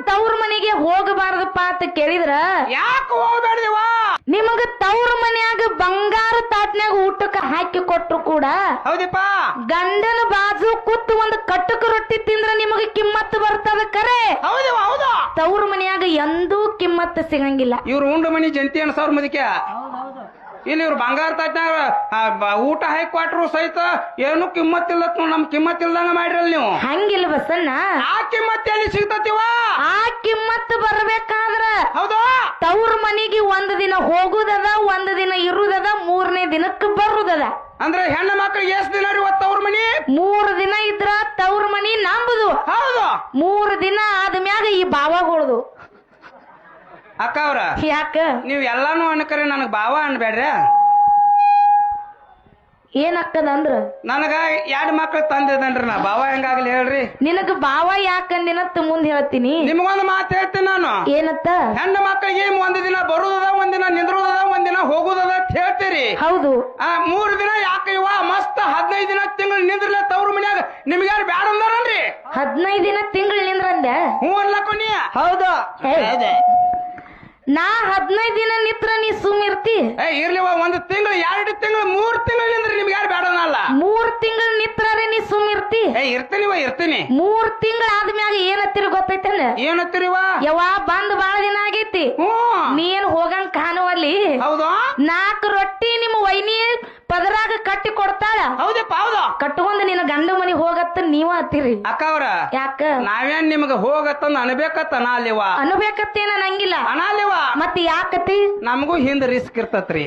ತವ್ರ ಮನೆಗೆ ಹೋಗಬಾರದಪ್ಪ ಅಂತ ಕೇಳಿದ್ರ ಯಾಕೆ ಹೋಗ್ಬೇಡ್ದಿವ? ನಿಮಗ ತವ್ರ ಮನ್ಯಾಗ ಬಂಗಾರ ತಾಟ್ನ್ಯಾಗ ಊಟಕ್ಕೆ ಹಾಕಿ ಕೊಟ್ರು ಕೂಡ ಹೌದಿಪ್ಪ. ಗಂಡನ ಬಾಜು ಕೂತು ಒಂದು ಕಟ್ಟಕ ರೊಟ್ಟಿ ತಿಂದ್ರ ನಿಮಗ ಕಿಮ್ಮತ್ತು ಬರ್ತದ ಕರೆ. ಹೌದಿವ ಹೌದು. ತವ್ರ ಮನ್ಯಾಗ ಎಂದೂ ಕಿಮ್ಮತ್ತು ಸಿಗಂಗಿಲ್ಲ. ಇವ್ರು ಉಂಡು ಮನಿ ಜಂತಿ ಅನ್ಸವ್ರ ಮುದಕ್ಕೆ ಇಲ್ಲಿ ಇವ್ರು ಬಂಗಾರ ತಾಟ್ನಾಗ ಊಟ ಹಾಕಿ ಕೊಟ್ರು ಸಹಿತ ಏನು ಕಿಮ್ಮತ್ತಿಲ್ಲ. ನಮ್ ಕಿಮ್ಮತ್ತಿಲ್ದಂಗ ಮಾಡಿರಲ್ ನೀವು. ಹಂಗಿಲ್ಲ ಬಸಣ್ಣ, ಆ ಕಿಮ್ಮತ್ ಎಲ್ಲಿ ಸಿಗ್ತತಿವ? ಆ ಕಿಮ್ಮತ್ತು ಬರ್ಬೇಕಾದ್ರ ಹೌದು. ತವ್ರ ಮನಿಗೆ ಒಂದ್ ದಿನ ಹೋಗುದದ, ಒಂದ್ ದಿನ ಇರುದದ, 3ನೇ ದಿನಕ್ಕೆ ಬರುದದ. ಅಂದ್ರೆ ಹೆಣ್ಣು ಮಕ್ಳಿಗೆ ಎಷ್ಟ್ ದಿನ ರೀ ಇವತ್ತು ತವ್ರ ಮನಿ? 3 ದಿನ ಇದ್ರ ತವ್ರ ಮನಿ ನಂಬುದು. ಹೌದು. 3 ದಿನ ಆದ್ಮ್ಯಾಗ ಈ ಬಾವಗಳದು. ಅಕ್ಕ ಅವ್ರ ಯಾಕ ನೀವ್ ಎಲ್ಲಾನು ಅನ್ಕರಿ ನನಗ್ ಬಾವ ಅನ್ಬೇಡ್ರಿ. ಏನಾಗ್ತದಂದ್ರ ನನಗ 2 ಮಕ್ಳು ತಂದಿದನ್ರಿ ನಾ ಬಾವ ಹೆಂಗಾಗ್ಲಿ ಹೇಳ್ರಿ. ನಿನಗ ಬಾವ ಯಾಕಂದಿನತ್ ಮುಂದ್ ಹೇಳ್ತೀನಿ. ನಿಮ್ಗೊಂದು ಮಾತು ಹೇಳ್ತೀನಿ ನಾನು. ಏನತ್ತ? ಹೆಣ್ಣು ಮಕ್ಕಳಿಗೆ ಒಂದ್ ದಿನ ಬರುದದ, ಒಂದಿನ ನಿಂದ್ರುದದ, ಒಂದಿನ ಹೋಗುದದ ಅಂತ ಹೇಳ್ತೀರಿ. ಹೌದು. 3 ದಿನ ಯಾಕೆ ಇವ ಮಸ್ತ್ 15 ದಿನ ತಿಂಗಳು ನಿಂದ್ರಲ್ಲ ತವ್ರ ಮನ್ಯಾಗ ನಿಮ್ಗ್ಯಾರು ಬ್ಯಾಡ ಅಂದಾರನ್ರಿ? 15 ದಿನ ತಿಂಗಳು ನಿಂದ್ರಂದ. ಹ್ಞೂ ಅನ್ಲಕ್ಕ ನೀ. ಹೌದು. ನಾ 15 ದಿನ ನಿತ್ರ ನೀ ಸುಮ್ ಇರ್ತಿ? ಇರ್ಲಿವ 1 ತಿಂಗಳು 2 ತಿಂಗಳು 3 ತಿಂಗಳು ನಿಂದ್ರಿ ನಿಮ್ಗೆ ಯಾರು ಬೇಡ ಅನ್ನಲ್ಲ. 3 ತಿಂಗಳು ನಿತ್ರಾರೆ ನೀ ಸುಮ್ ಇರ್ತಿ? ಇರ್ತೀನಿವ ಇರ್ತೀನಿ. 3 ತಿಂಗಳ ಆದ್ಮ್ಯಾಗ ಏನತ್ತಿರ ಗೊತ್ತೈತಲ್ಲ? ಏನತ್ತೀರಿವ? ಯವಾ ಬಂದ್ ಬಾಳ ದಿನ ಆಗೈತಿ. ನೀನ್ ಹೋಗಂಗ್ ಕಾಣುವಲ್ಲಿ. ಹೌದು. 4 ರೊಟ್ಟಿ ನಿಮ್ಮ ವೈನಿ ಪದರಾಗ ಕಟ್ಟಿ ಕೊಡ್ತಾಳ. ಹೌದಪ್ಪ ಹೌದು. ಕಟ್ಕೊಂಡ್ ನಿನ್ನ ಗಂಡ ಮನಿ ಹೋಗತ್ತ ನೀವ ಹತ್ತಿರಿ. ಅಕ್ಕ ಅವ್ರ ಯಾಕ ನಾವೇನ್ ನಿಮ್ಗ ಹೋಗತ್ತಂದ ಅನ್ಬೇಕತ್ತ ಅನಾಲಿವ? ಅನ್ಬೇಕತ್ತೇನ ನಂಗಿಲ್ಲ. ಅನಾಲಿವ ಮತ್ ಯಾಕತಿ? ನಮಗೂ ಹಿಂದ್ ರಿಸ್ಕ್ ಇರ್ತತ್ರಿ.